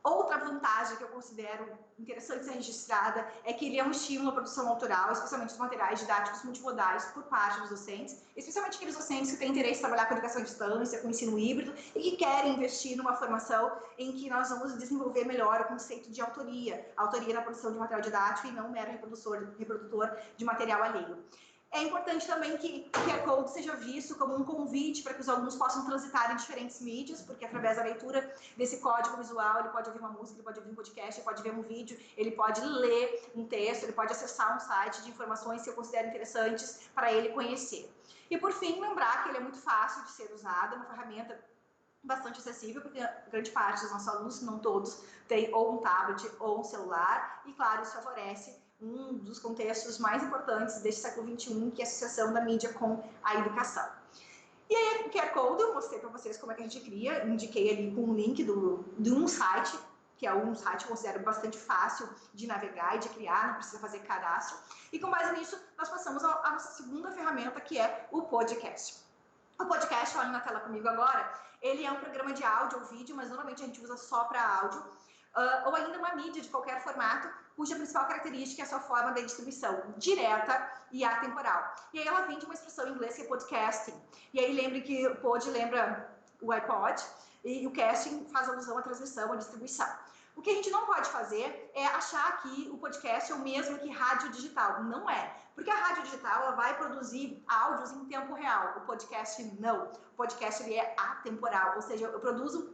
Outra vantagem que eu considero interessante ser registrada é que ele é um estímulo à produção autoral, especialmente dos materiais didáticos multimodais por parte dos docentes, especialmente aqueles docentes que têm interesse em trabalhar com educação à distância, com ensino híbrido e que querem investir numa formação em que nós vamos desenvolver melhor o conceito de autoria na produção de material didático e não mero reprodutor de material alheio. É importante também que o QR Code seja visto como um convite para que os alunos possam transitar em diferentes mídias, porque através da leitura desse código visual, ele pode ouvir uma música, ele pode ouvir um podcast, ele pode ver um vídeo, ele pode ler um texto, ele pode acessar um site de informações que eu considero interessantes para ele conhecer. E por fim, lembrar que ele é muito fácil de ser usado, é uma ferramenta bastante acessível, porque a grande parte dos nossos alunos, não todos, tem ou um tablet ou um celular, e claro, isso favorece um dos contextos mais importantes deste século XXI, que é a associação da mídia com a educação. E aí, o QR Code, eu mostrei para vocês como é que a gente cria, indiquei ali com um link de um site, que é um site que eu considero bastante fácil de navegar e de criar, não precisa fazer cadastro. E com base nisso, nós passamos à nossa segunda ferramenta, que é o podcast. O podcast, olhem na tela comigo agora, ele é um programa de áudio ou vídeo, mas normalmente a gente usa só para áudio, ou ainda uma mídia de qualquer formato, cuja principal característica é a sua forma de distribuição direta e atemporal. E aí ela vem de uma expressão em inglês que é podcasting. E aí lembre que o pod lembra o iPod e o casting faz alusão à transmissão, à distribuição. O que a gente não pode fazer é achar que o podcast é o mesmo que rádio digital. Não é. Porque a rádio digital ela vai produzir áudios em tempo real. O podcast não. O podcast ele é atemporal. Ou seja, eu produzo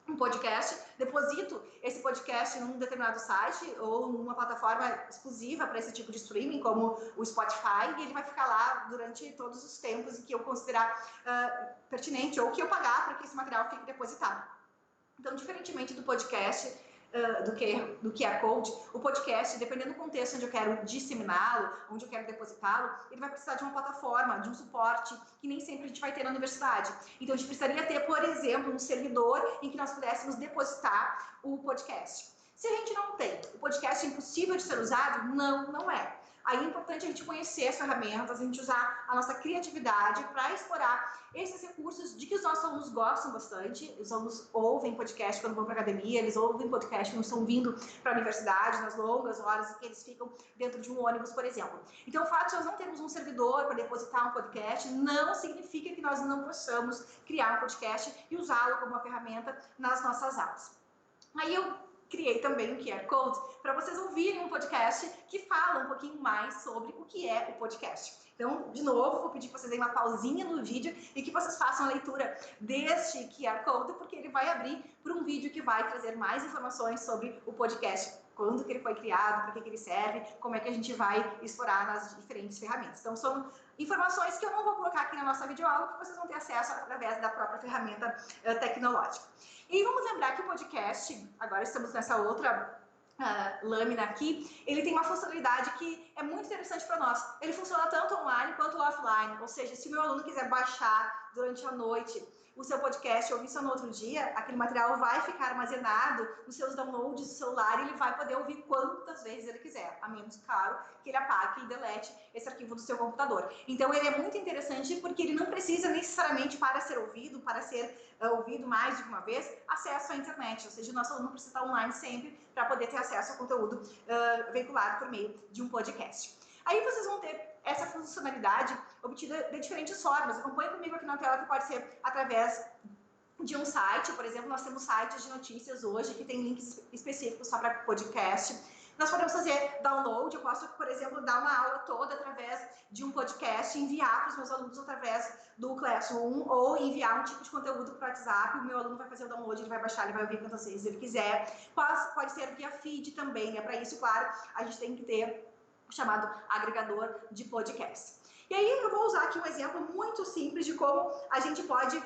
um podcast, deposito esse podcast em um determinado site ou numa plataforma exclusiva para esse tipo de streaming, como o Spotify, e ele vai ficar lá durante todos os tempos em que eu considerar pertinente ou que eu pagar para que esse material fique depositado. Então, diferentemente do podcast, do QR Code, o podcast, dependendo do contexto onde eu quero disseminá-lo, onde eu quero depositá-lo, ele vai precisar de uma plataforma, de um suporte que nem sempre a gente vai ter na universidade. Então, a gente precisaria ter, por exemplo, um servidor em que nós pudéssemos depositar o podcast. Se a gente não tem, o podcast é impossível de ser usado? Não, não é. Aí é importante a gente conhecer as ferramentas, a gente usar a nossa criatividade para explorar esses recursos de que os nossos alunos gostam bastante. Os alunos ouvem podcast quando vão para a academia, eles ouvem podcast quando estão vindo para a universidade, nas longas horas que eles ficam dentro de um ônibus, por exemplo. Então, o fato de nós não termos um servidor para depositar um podcast não significa que nós não possamos criar um podcast e usá-lo como uma ferramenta nas nossas aulas. Aí eu criei também um QR Code para vocês ouvirem um podcast que fala um pouquinho mais sobre o que é o podcast. Então, de novo, vou pedir que vocês deem uma pausinha no vídeo e que vocês façam a leitura deste QR Code, porque ele vai abrir para um vídeo que vai trazer mais informações sobre o podcast. Quando que ele foi criado, para que ele serve, como é que a gente vai explorar nas diferentes ferramentas. Então, são informações que eu não vou colocar aqui na nossa videoaula, que vocês vão ter acesso através da própria ferramenta tecnológica. E vamos lembrar que o podcast, agora estamos nessa outra lâmina aqui, ele tem uma funcionalidade que é muito interessante para nós. Ele funciona tanto online quanto offline, ou seja, se o meu aluno quiser baixar durante a noite o seu podcast, ouvir só no outro dia, aquele material vai ficar armazenado nos seus downloads do celular e ele vai poder ouvir quantas vezes ele quiser, a menos, claro, que ele apague e delete esse arquivo do seu computador. Então, ele é muito interessante porque ele não precisa necessariamente, para ser ouvido mais de uma vez, acesso à internet, ou seja, o nosso aluno precisa estar online sempre para poder ter acesso ao conteúdo veiculado por meio de um podcast. Aí vocês vão ter essa funcionalidade obtida de diferentes formas. Acompanhe comigo aqui na tela, que pode ser através de um site. Por exemplo, nós temos sites de notícias hoje que tem links específicos só para podcast. Nós podemos fazer download. Eu posso, por exemplo, dar uma aula toda através de um podcast e enviar para os meus alunos através do Classroom, ou enviar um tipo de conteúdo para o WhatsApp. O meu aluno vai fazer o download, ele vai baixar, ele vai ouvir quantas vezes ele quiser. Pode ser via feed também, né? Para isso, claro, a gente tem que ter o chamado agregador de podcast. E aí eu vou usar aqui um exemplo muito simples de como a gente pode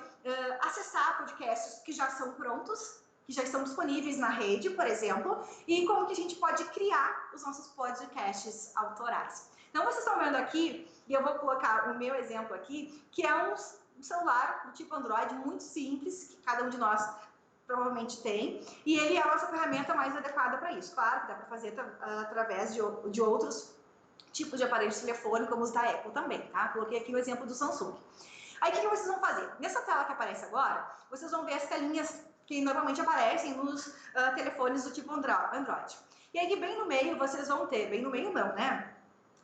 acessar podcasts que já são prontos, que já estão disponíveis na rede, por exemplo, e como que a gente pode criar os nossos podcasts autorais. Então, vocês estão vendo aqui, e eu vou colocar o meu exemplo aqui, que é um celular do tipo Android muito simples, que cada um de nós provavelmente tem, e ele é a nossa ferramenta mais adequada para isso. Claro que dá para fazer através de outros tipos de aparelhos de telefone, como os da Apple também, tá? Coloquei aqui o exemplo do Samsung. Aí, o que vocês vão fazer? Nessa tela que aparece agora, vocês vão ver as telinhas que normalmente aparecem nos telefones do tipo Android. E aí bem no meio vocês vão ter, bem no meio não, né?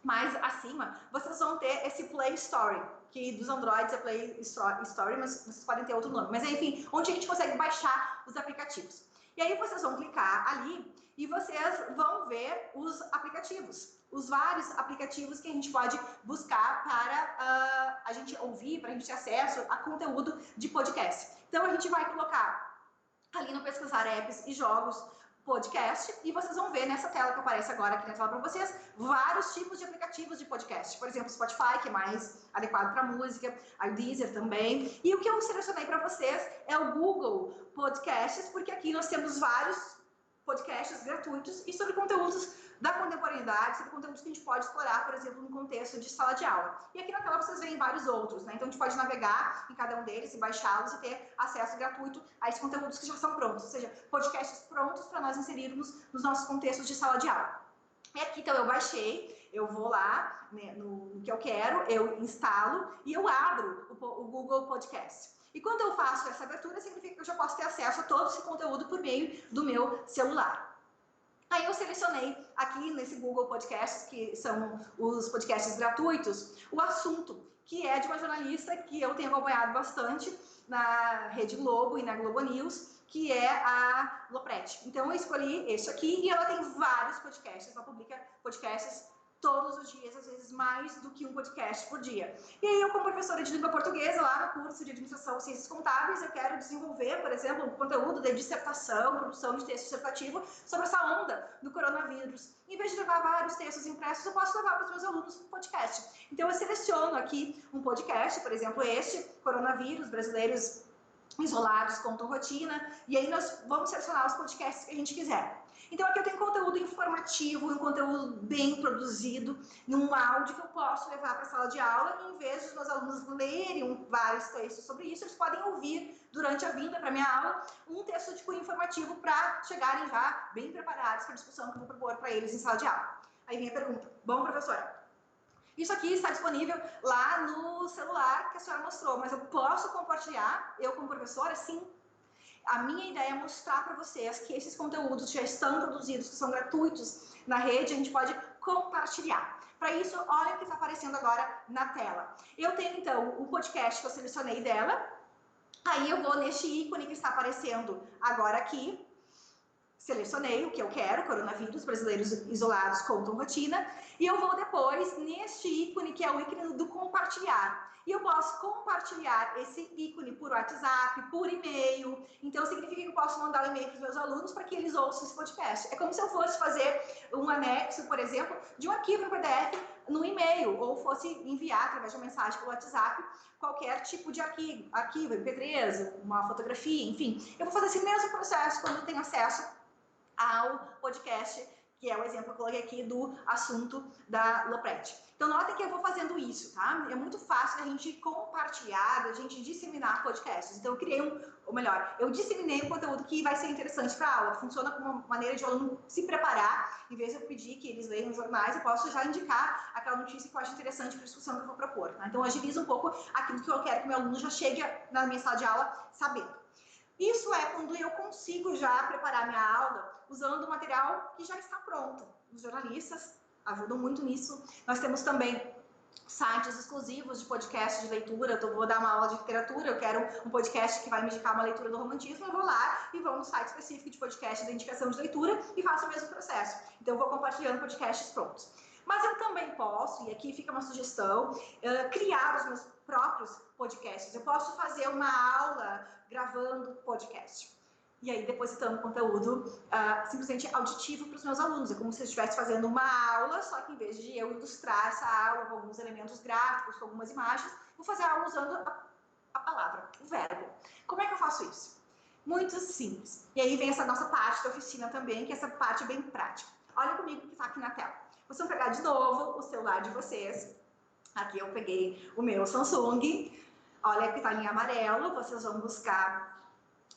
Mais acima, vocês vão ter esse Play Store, que dos Androids é Play Store, mas vocês podem ter outro nome. Mas enfim, onde a gente consegue baixar os aplicativos. E aí vocês vão clicar ali e vocês vão ver os aplicativos. Os vários aplicativos que a gente pode buscar para a gente ouvir, para a gente ter acesso a conteúdo de podcast. Então a gente vai colocar ali no pesquisar apps e jogos podcast, e vocês vão ver nessa tela que aparece agora aqui na tela para vocês, vários tipos de aplicativos de podcast. Por exemplo, Spotify, que é mais adequado para música, a Deezer também. E o que eu selecionei para vocês é o Google Podcasts, porque aqui nós temos vários podcasts gratuitos e sobre conteúdos da contemporaneidade, sobre conteúdos que a gente pode explorar, por exemplo, no contexto de sala de aula. E aqui na tela vocês veem vários outros, né? Então a gente pode navegar em cada um deles e baixá-los e ter acesso gratuito a esses conteúdos que já são prontos, ou seja, podcasts prontos para nós inserirmos nos nossos contextos de sala de aula. E aqui então eu baixei, eu vou lá, né, no que eu quero, eu instalo e eu abro o Google Podcast. E quando eu faço essa abertura, significa que eu já posso ter acesso a todo esse conteúdo por meio do meu celular. Aí eu selecionei aqui nesse Google Podcasts, que são os podcasts gratuitos, o assunto, que é de uma jornalista que eu tenho acompanhado bastante na Rede Globo e na Globo News, que é a Lopretti. Então eu escolhi esse aqui e ela tem vários podcasts, ela publica podcasts todos os dias, às vezes mais do que um podcast por dia. E aí eu, como professora de língua portuguesa, lá no curso de Administração e Ciências Contábeis, eu quero desenvolver, por exemplo, um conteúdo de dissertação, produção de texto dissertativo sobre essa onda do coronavírus. Em vez de levar vários textos impressos, eu posso levar para os meus alunos um podcast. Então eu seleciono aqui um podcast, por exemplo, este, Coronavírus, Brasileiros Isolados Contam Rotina, e aí nós vamos selecionar os podcasts que a gente quiser. Então aqui eu tenho conteúdo informativo, um conteúdo bem produzido, num áudio que eu posso levar para a sala de aula, e em vez dos meus alunos lerem vários textos sobre isso, eles podem ouvir durante a vinda para a minha aula um texto tipo informativo para chegarem já bem preparados para a discussão que eu vou propor para eles em sala de aula. Aí vem a pergunta: bom, professora, isso aqui está disponível lá no celular que a senhora mostrou, mas eu posso compartilhar, eu como professora? Sim. A minha ideia é mostrar para vocês que esses conteúdos já estão produzidos, que são gratuitos na rede, a gente pode compartilhar. Para isso, olha o que está aparecendo agora na tela. Eu tenho, então, o podcast que eu selecionei dela, aí eu vou neste ícone que está aparecendo agora aqui, selecionei o que eu quero, coronavírus, brasileiros isolados contam rotina, e eu vou depois neste ícone que é o ícone do compartilhar. E eu posso compartilhar esse ícone por WhatsApp, por e-mail. Então significa que eu posso mandar um e-mail para os meus alunos para que eles ouçam esse podcast. É como se eu fosse fazer um anexo, por exemplo, de um arquivo em PDF no e-mail, ou fosse enviar através de uma mensagem pelo WhatsApp qualquer tipo de arquivo, MP3, uma fotografia, enfim. Eu vou fazer esse mesmo processo quando eu tenho acesso ao podcast, que é o exemplo que eu coloquei aqui do assunto da Lopretti. Então, notem que eu vou fazendo isso, tá? É muito fácil a gente compartilhar, a gente disseminar podcasts. Então, eu criei ou melhor, eu disseminei um conteúdo que vai ser interessante para a aula. Funciona como uma maneira de o aluno se preparar. Em vez de eu pedir que eles leiam jornais, eu posso já indicar aquela notícia que eu acho interessante para a discussão que eu vou propor. Tá? Então, agiliza um pouco aquilo que eu quero que o meu aluno já chegue na minha sala de aula sabendo. Isso é quando eu consigo já preparar minha aula usando o material que já está pronto. Os jornalistas ajudam muito nisso. Nós temos também sites exclusivos de podcast de leitura. Eu vou dar uma aula de literatura, eu quero um podcast que vai me indicar uma leitura do romantismo, eu vou lá e vou no site específico de podcast da indicação de leitura e faço o mesmo processo. Então eu vou compartilhando podcasts prontos. Mas eu também posso, e aqui fica uma sugestão, criar os meus próprios podcasts. Eu posso fazer uma aula gravando podcast. E aí depositando conteúdo simplesmente auditivo para os meus alunos. É como se eu estivesse fazendo uma aula, só que em vez de eu ilustrar essa aula com alguns elementos gráficos, com algumas imagens, vou fazer a aula usando a palavra, o verbo. Como é que eu faço isso? Muito simples. E aí vem essa nossa parte da oficina também, que é essa parte bem prática. Olha comigo que está aqui na tela. Vocês vão pegar de novo o celular de vocês. Aqui eu peguei o meu Samsung. Olha que está em amarelo. Vocês vão buscar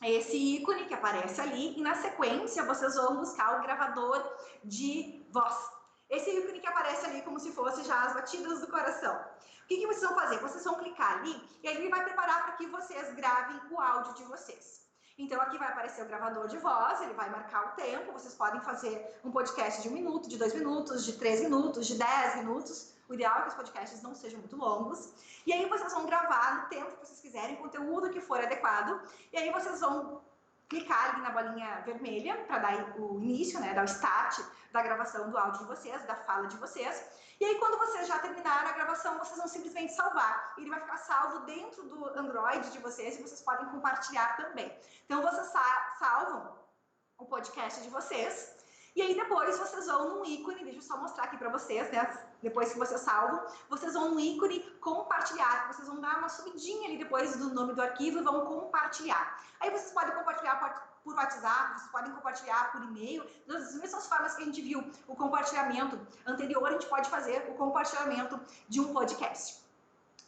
esse ícone que aparece ali. E na sequência, vocês vão buscar o gravador de voz. Esse ícone que aparece ali como se fosse já as batidas do coração. O que vocês vão fazer? Vocês vão clicar ali e aí ele vai preparar para que vocês gravem o áudio de vocês. Então, aqui vai aparecer o gravador de voz, ele vai marcar o tempo, vocês podem fazer um podcast de 1 minuto, de 2 minutos, de 3 minutos, de 10 minutos. O ideal é que os podcasts não sejam muito longos. E aí vocês vão gravar no tempo que vocês quiserem, conteúdo que for adequado. E aí vocês vão clicar ali na bolinha vermelha para dar o início, né, dar o start da gravação do áudio de vocês, da fala de vocês. E aí, quando vocês já terminaram a gravação, vocês vão simplesmente salvar. Ele vai ficar salvo dentro do Android de vocês e vocês podem compartilhar também. Então, vocês salvam o podcast de vocês. E aí, depois, vocês vão num ícone, deixa eu só mostrar aqui para vocês, né? Depois que vocês salvam, vocês vão no ícone compartilhar. Vocês vão dar uma subidinha ali depois do nome do arquivo e vão compartilhar. Aí, vocês podem compartilhar por WhatsApp, vocês podem compartilhar por e-mail, das mesmas formas que a gente viu o compartilhamento anterior, a gente pode fazer o compartilhamento de um podcast.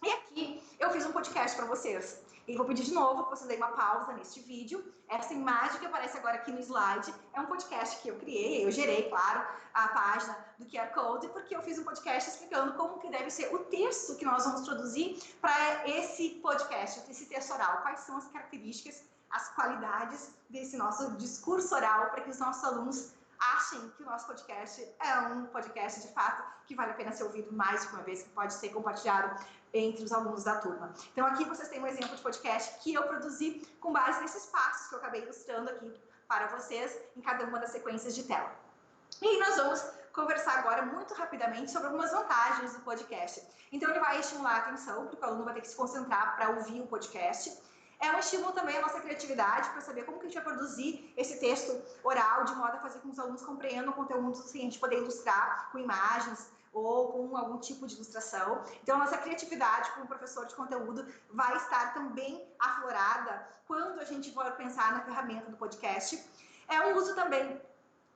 E aqui eu fiz um podcast para vocês. E vou pedir de novo que vocês deem uma pausa neste vídeo. Essa imagem que aparece agora aqui no slide é um podcast que eu criei, eu gerei, claro, a página do QR Code, porque eu fiz um podcast explicando como que deve ser o texto que nós vamos produzir para esse podcast, esse texto oral. Quais são as características, as qualidades desse nosso discurso oral para que os nossos alunos achem que o nosso podcast é um podcast de fato que vale a pena ser ouvido mais de uma vez, que pode ser compartilhado entre os alunos da turma. Então aqui vocês têm um exemplo de podcast que eu produzi com base nesses passos que eu acabei ilustrando aqui para vocês em cada uma das sequências de tela. E nós vamos conversar agora muito rapidamente sobre algumas vantagens do podcast. Então ele vai estimular a atenção, porque o aluno vai ter que se concentrar para ouvir o podcast. É um estímulo também à nossa criatividade para saber como que a gente vai produzir esse texto oral de modo a fazer com que os alunos compreendam o conteúdo sem a gente poder ilustrar com imagens ou com algum tipo de ilustração. Então, a nossa criatividade como professor de conteúdo vai estar também aflorada quando a gente for pensar na ferramenta do podcast. É um uso também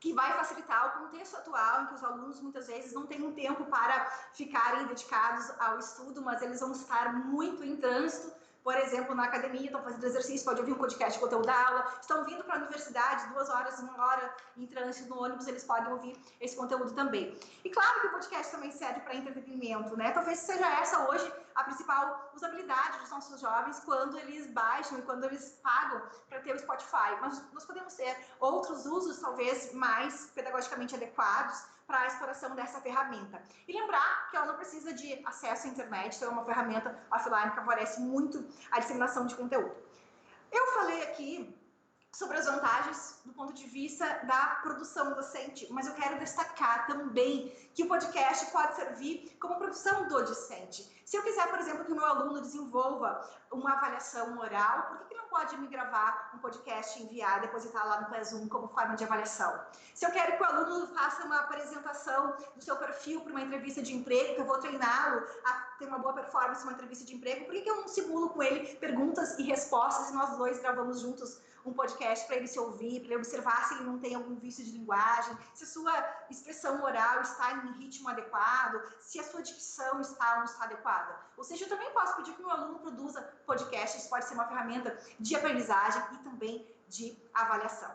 que vai facilitar o contexto atual em que os alunos muitas vezes não têm um tempo para ficarem dedicados ao estudo, mas eles vão estar muito em trânsito. Por exemplo, na academia, estão fazendo exercício, pode ouvir um podcast de conteúdo da aula, estão vindo para a universidade, 2 horas, 1 hora em trânsito no ônibus, eles podem ouvir esse conteúdo também. E claro que o podcast também serve para entretenimento, né? Talvez seja essa hoje a principal usabilidade dos nossos jovens quando eles baixam e quando eles pagam para ter o Spotify. Mas nós podemos ter outros usos, talvez mais pedagogicamente adequados, para a exploração dessa ferramenta. E lembrar que ela não precisa de acesso à internet, então é uma ferramenta offline que favorece muito a disseminação de conteúdo. Eu falei aqui sobre as vantagens do ponto de vista da produção docente, mas eu quero destacar também que o podcast pode servir como produção do discente. Se eu quiser, por exemplo, que o meu aluno desenvolva uma avaliação oral, por que ele não pode me gravar um podcast e enviar, depositar lá no Classroom como forma de avaliação? Se eu quero que o aluno faça uma apresentação do seu perfil para uma entrevista de emprego, que eu vou treiná-lo a ter uma boa performance numa entrevista de emprego, por que eu não simulo com ele perguntas e respostas e nós dois gravamos juntos um podcast para ele se ouvir, para ele observar se ele não tem algum vício de linguagem, se a sua expressão oral está em ritmo adequado, se a sua dicção está ou não está adequada. Ou seja, eu também posso pedir que o meu aluno produza podcasts, pode ser uma ferramenta de aprendizagem e também de avaliação.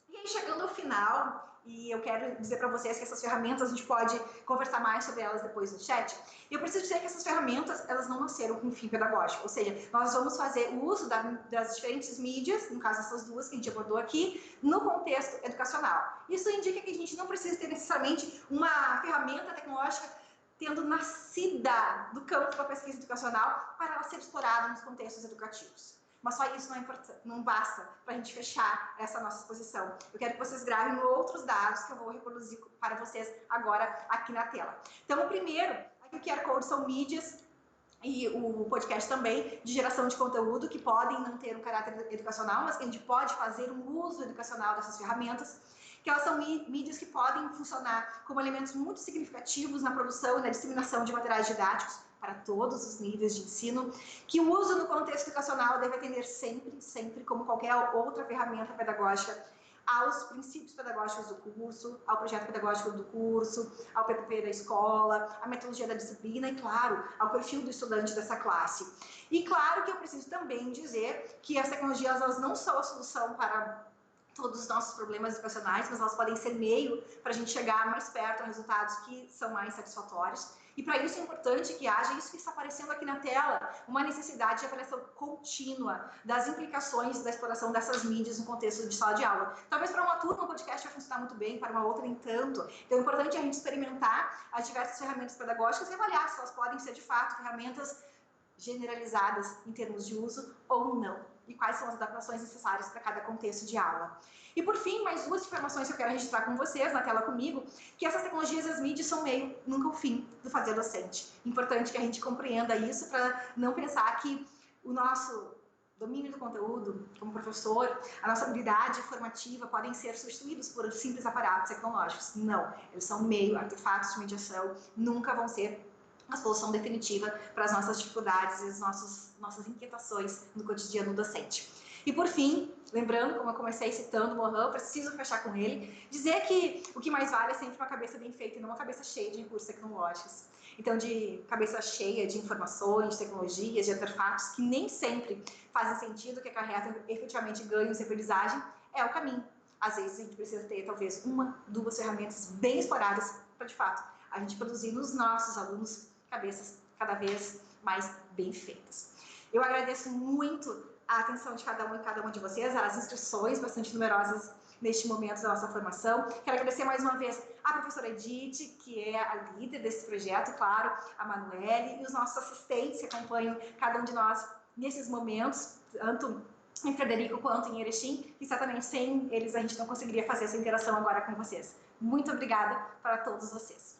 E aí, chegando ao final, e eu quero dizer para vocês que essas ferramentas, a gente pode conversar mais sobre elas depois no chat, eu preciso dizer que essas ferramentas, elas não nasceram com fim pedagógico, ou seja, nós vamos fazer o uso das diferentes mídias, no caso essas duas que a gente abordou aqui, no contexto educacional. Isso indica que a gente não precisa ter necessariamente uma ferramenta tecnológica tendo nascida do campo da pesquisa educacional para ela ser explorada nos contextos educativos. Mas só isso não é importante, não basta para a gente fechar essa nossa exposição. Eu quero que vocês gravem outros dados que eu vou reproduzir para vocês agora aqui na tela. Então, o primeiro, aqui o QR Code são mídias e o podcast também, de geração de conteúdo, que podem não ter um caráter educacional, mas que a gente pode fazer um uso educacional dessas ferramentas, que elas são mídias que podem funcionar como elementos muito significativos na produção e na disseminação de materiais didáticos para todos os níveis de ensino, que o uso no contexto educacional deve atender sempre, como qualquer outra ferramenta pedagógica, aos princípios pedagógicos do curso, ao projeto pedagógico do curso, ao PPP da escola, à metodologia da disciplina e, claro, ao perfil do estudante dessa classe. E claro que eu preciso também dizer que as tecnologias, elas não são a solução para todos os nossos problemas educacionais, mas elas podem ser meio para a gente chegar mais perto a resultados que são mais satisfatórios. E para isso é importante que haja isso que está aparecendo aqui na tela, uma necessidade de avaliação contínua das implicações da exploração dessas mídias no contexto de sala de aula. Talvez para uma turma o podcast vai funcionar muito bem, para uma outra nem tanto. Então é importante a gente experimentar as diversas ferramentas pedagógicas e avaliar se elas podem ser de fato ferramentas generalizadas em termos de uso ou não, e quais são as adaptações necessárias para cada contexto de aula. E por fim, mais duas informações que eu quero registrar com vocês na tela comigo, que essas tecnologias e as mídias são meio, nunca o fim do fazer docente. Importante que a gente compreenda isso para não pensar que o nosso domínio do conteúdo como professor, a nossa habilidade formativa podem ser substituídos por simples aparatos tecnológicos. Não, eles são meio, artefatos de mediação, nunca vão ser a solução definitiva para as nossas dificuldades e as nossas inquietações no cotidiano docente. E por fim, lembrando, como eu comecei citando o Mohan, preciso fechar com ele, dizer que o que mais vale é sempre uma cabeça bem feita e não uma cabeça cheia de recursos tecnológicos. Então, de cabeça cheia de informações, de tecnologias, de artefatos que nem sempre fazem sentido, que acarretam efetivamente ganhos de aprendizagem, é o caminho. Às vezes a gente precisa ter talvez uma, duas ferramentas bem exploradas para, de fato, a gente produzir nos nossos alunos cabeças cada vez mais bem feitas. Eu agradeço muito a atenção de cada um e cada uma de vocês, as inscrições bastante numerosas neste momento da nossa formação. Quero agradecer mais uma vez a professora Edith, que é a líder desse projeto, claro, a Manuele e os nossos assistentes que acompanham cada um de nós nesses momentos, tanto em Frederico quanto em Erechim, e certamente sem eles a gente não conseguiria fazer essa interação agora com vocês. Muito obrigada para todos vocês.